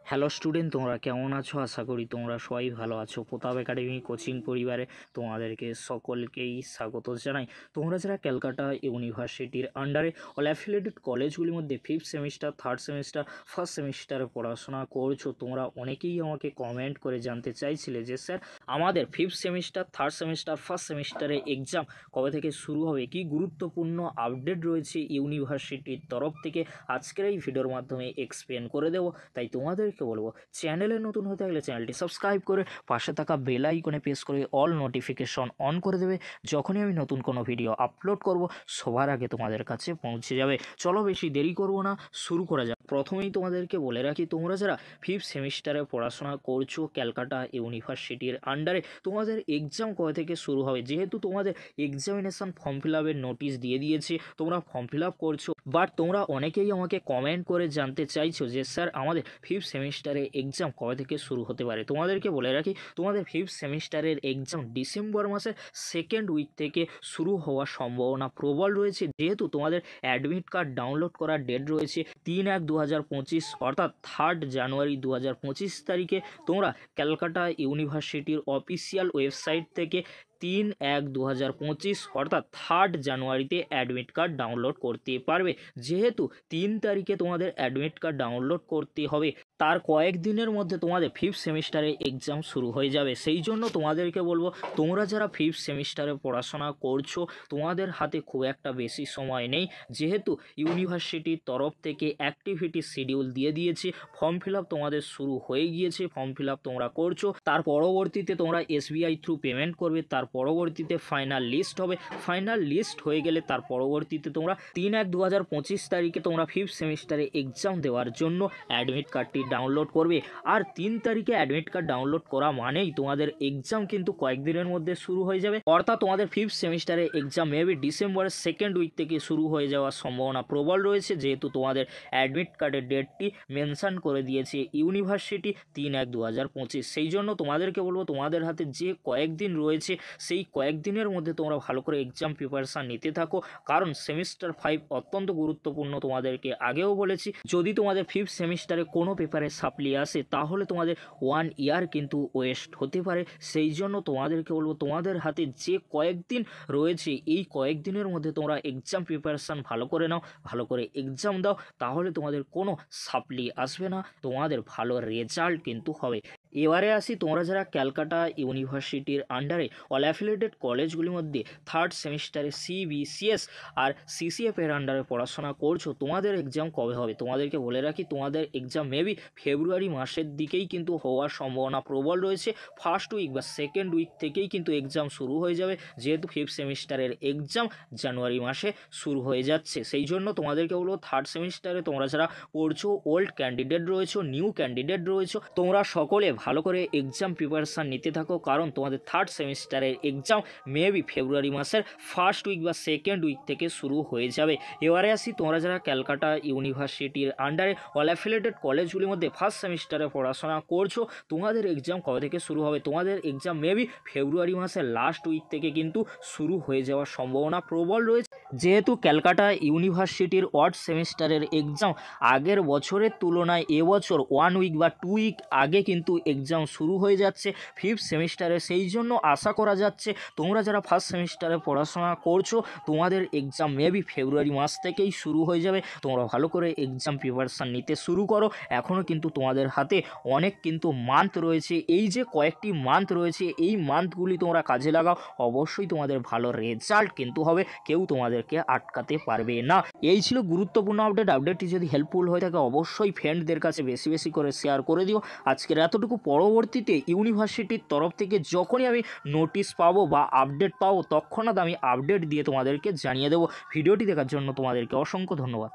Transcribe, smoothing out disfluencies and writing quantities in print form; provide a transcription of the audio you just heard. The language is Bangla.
হ্যালো স্টুডেন্ট, তোমরা কেমন আছো? আশা করি তোমরা সবাই ভালো আছো। প্রতাপ একাডেমি কোচিং পরিবারে তোমাদেরকে সকলকেই স্বাগত জানাই। তোমরা যারা ক্যালকাটা ইউনিভার্সিটির আন্ডারে অল অ্যাফিলিয়েটেড কলেজগুলির মধ্যে fifth semester, third semester, first সেমিস্টারে পড়াশোনা করছো, তোমরা অনেকেই আমাকে কমেন্ট করে জানতে চাইছিলে যে স্যার আমাদের fifth semester, third semester, first সেমিস্টারে এক্সাম কবে থেকে শুরু হবে, কি গুরুত্বপূর্ণ আপডেট রয়েছে ইউনিভার্সিটির তরফ থেকে আজকের এই ভিডিওর মাধ্যমে এক্সপ্লেন করে দেবো। তাই তোমাদেরকে বলবো, চ্যানেলে নতুন হয়ে থাকলে চ্যানেলটি সাবস্ক্রাইব করে পাশে থাকা বেল আইকনে প্রেস করে অল নোটিফিকেশন অন করে দেবে। যখনই আমি নতুন কোনো ভিডিও আপলোড করব সবার আগে তোমাদের কাছে পৌঁছে যাবে। চলো বেশি দেরি করব না, শুরু করা যাক। প্রথমেই তোমাদেরকে বলে রাখি, তোমরা যারা ফিফথ সেমিস্টারে পড়াশোনা করছো ক্যালকাটা ইউনিভার্সিটির আন্ডারে, তোমাদের এক্সাম কবে থেকে শুরু হবে। যেহেতু তোমাদের এক্সামিনেশান ফর্ম ফিল আপের নোটিশ দিয়ে দিয়েছে, তোমরা ফর্ম ফিল আপ করছো, বাট তোমরা অনেকেই আমাকে কমেন্ট করে জানতে চাইছো যে স্যার আমাদের ফিফথ সেমিস্টারে এক্সাম কবে থেকে শুরু হতে পারে। তোমাদেরকে বলে রাখি, তোমাদের ফিফথ সেমিস্টারের এক্সাম ডিসেম্বর মাসের সেকেন্ড উইক থেকে শুরু হওয়ার সম্ভাবনা প্রবল রয়েছে। যেহেতু তোমাদের অ্যাডমিট কার্ড ডাউনলোড করার ডেট রয়েছে 3/1/2025, অর্থাৎ 3 জানুয়ারি 2025 তারিখে তোমরা ক্যালকাটা ইউনিভার্সিটির অফিসিয়াল ওয়েবসাইট থেকে 3/1/2025 অর্থাৎ 3 জানুয়ারিতে অ্যাডমিট কার্ড ডাউনলোড করতে পারবে। যেহেতু 3 তারিখে তোমাদের অ্যাডমিট কার্ড ডাউনলোড করতে হবে, তার কয়েকদিনের মধ্যে তোমাদের ফিফথ সেমিস্টারে এক্সাম শুরু হয়ে যাবে। সেই জন্য তোমাদেরকে বলবো, তোমরা যারা ফিফথ সেমিস্টারে পড়াশোনা করছো তোমাদের হাতে খুব একটা বেশি সময় নেই। যেহেতু ইউনিভার্সিটির তরফ থেকে অ্যাক্টিভিটি শিডিউল দিয়ে দিয়েছে, ফর্ম ফিল আপ তোমাদের শুরু হয়ে গিয়েছে, ফর্ম ফিল আপ তোমরা করছো, তার পরবর্তীতে তোমরা SBI থ্রু পেমেন্ট করবে, তার পরবর্তীতে ফাইনাল লিস্ট হবে। ফাইনাল লিস্ট হয়ে গেলে তার পরবর্তীতে তোমরা 3/1/2025 তারিখে তোমরা ফিফথ সেমিস্টারে এক্সাম দেওয়ার জন্য অ্যাডমিট কার্ডটি ডাউনলোড করবে। আর 3 তারিখে অ্যাডমিট কার্ড ডাউনলোড করা মানেই তোমাদের এক্সাম কিন্তু কয়েকদিনের মধ্যে শুরু হয়ে যাবে, অর্থাৎ তোমাদের ফিফথ সেমিস্টারে এক্সাম মেবি ডিসেম্বরের সেকেন্ড উইক থেকে শুরু হয়ে যাওয়ার সম্ভাবনা প্রবল রয়েছে। যেহেতু তোমাদের অ্যাডমিট কার্ডের ডেটটি মেনশন করে দিয়েছে ইউনিভার্সিটি 3/1/2025। সেই জন্য তোমাদেরকে বলবো, তোমাদের হাতে যে কয়েকদিন রয়েছে সেই কয়েকদিনের মধ্যে তোমরা ভালো করে এক্সাম প্রিপারেশান নিতে থাকো, কারণ সেমিস্টার 5 অত্যন্ত গুরুত্বপূর্ণ। তোমাদেরকে আগেও বলেছি, যদি তোমাদের ফিফথ সেমিস্টারে কোনো পেপারে সাপ্লি আসে তাহলে তোমাদের 1 ইয়ার কিন্তু ওয়েস্ট হতে পারে। সেই জন্য তোমাদেরকে বলবো, তোমাদের হাতে যে কয়েকদিন রয়েছে এই কয়েকদিনের মধ্যে তোমরা এক্সাম প্রিপারেশান ভালো করে নাও, ভালো করে এক্সাম দাও, তাহলে তোমাদের কোনো সাপ্লি আসবে না, তোমাদের ভালো রেজাল্ট কিন্তু হবে। এবারে আসি, তোমরা যারা ক্যালকাটা ইউনিভার্সিটির আন্ডারে অল অ্যাফিলিয়েটেড কলেজগুলির মধ্যে থার্ড সেমিস্টারে CBCS আর CCF এর আন্ডারে পড়াশোনা করছো, তোমাদের এক্সাম কবে হবে। তোমাদেরকে বলে রাখি, তোমাদের এক্সাম মেবি ফেব্রুয়ারি মাসের দিকেই কিন্তু হওয়ার সম্ভাবনা প্রবল রয়েছে। ফার্স্ট উইক বা সেকেন্ড উইক থেকেই কিন্তু এক্সাম শুরু হয়ে যাবে, যেহেতু ফিফথ সেমিস্টারের এক্সাম জানুয়ারি মাসে শুরু হয়ে যাচ্ছে। সেই জন্য তোমাদেরকে বলবো, থার্ড সেমিস্টারে তোমরা যারা পড়ছো, ওল্ড ক্যান্ডিডেট রয়েছো, নিউ ক্যান্ডিডেট রয়েছো, তোমরা সকলে ভালো করে এক্সাম প্রিপারেশান নিতে থাকো, কারণ তোমাদের থার্ড সেমিস্টারের এক্সাম মেবি ফেব্রুয়ারি মাসের ফার্স্ট উইক বা সেকেন্ড উইক থেকে শুরু হয়ে যাবে। এবারে আসি, তোমরা যারা ক্যালকাটা ইউনিভার্সিটির আন্ডারে অল অ্যাফিলিয়েটেড কলেজগুলির মধ্যে ফার্স্ট সেমিস্টারে পড়াশোনা করছো, তোমাদের এক্সাম কবে থেকে শুরু হবে। তোমাদের এক্সাম মেবি ফেব্রুয়ারি মাসের লাস্ট উইক থেকে কিন্তু শুরু হয়ে যাওয়ার সম্ভাবনা প্রবল রয়েছে। যেহেতু ক্যালকাটা ইউনিভার্সিটির ওয়ার্ড সেমিস্টারের এক্সাম আগের বছরের তুলনায় এবছর 1 উইক বা 2 উইক আগে কিন্তু এক্সাম শুরু হয়ে যাচ্ছে ফিফথ সেমিস্টারে। সেই জন্য আশা করা যাচ্ছে, তোমরা যারা ফার্স্ট সেমিস্টারে পড়াশোনা করছো তোমাদের এক্সাম মেবি ফেব্রুয়ারি মাস থেকেই শুরু হয়ে যাবে। তোমরা ভালো করে এক্সাম প্রিপারেশান নিতে শুরু করো। এখনও কিন্তু তোমাদের হাতে অনেক কিন্তু মান্থ রয়েছে, এই যে কয়েকটি মান্থ রয়েছে এই মান্থগুলি তোমরা কাজে লাগাও, অবশ্যই তোমাদের ভালো রেজাল্ট কিন্তু হবে, কেউ তোমাদেরকে আটকাতে পারবে না। এই ছিল গুরুত্বপূর্ণ আপডেট। আপডেটটি যদি হেল্পফুল হয়ে থাকে অবশ্যই ফ্রেন্ডদের কাছে বেশি বেশি করে শেয়ার করে দিও। আজকের এতটুকু। পরবর্তীতে ইউনিভার্সিটির তরফ থেকে যখনই আমি নোটিশ পাবো বা আপডেট পাবো তৎক্ষণাৎ আমি আপডেট দিয়ে তোমাদেরকে জানিয়ে দেবো। ভিডিওটি দেখার জন্য তোমাদেরকে অসংখ্য ধন্যবাদ।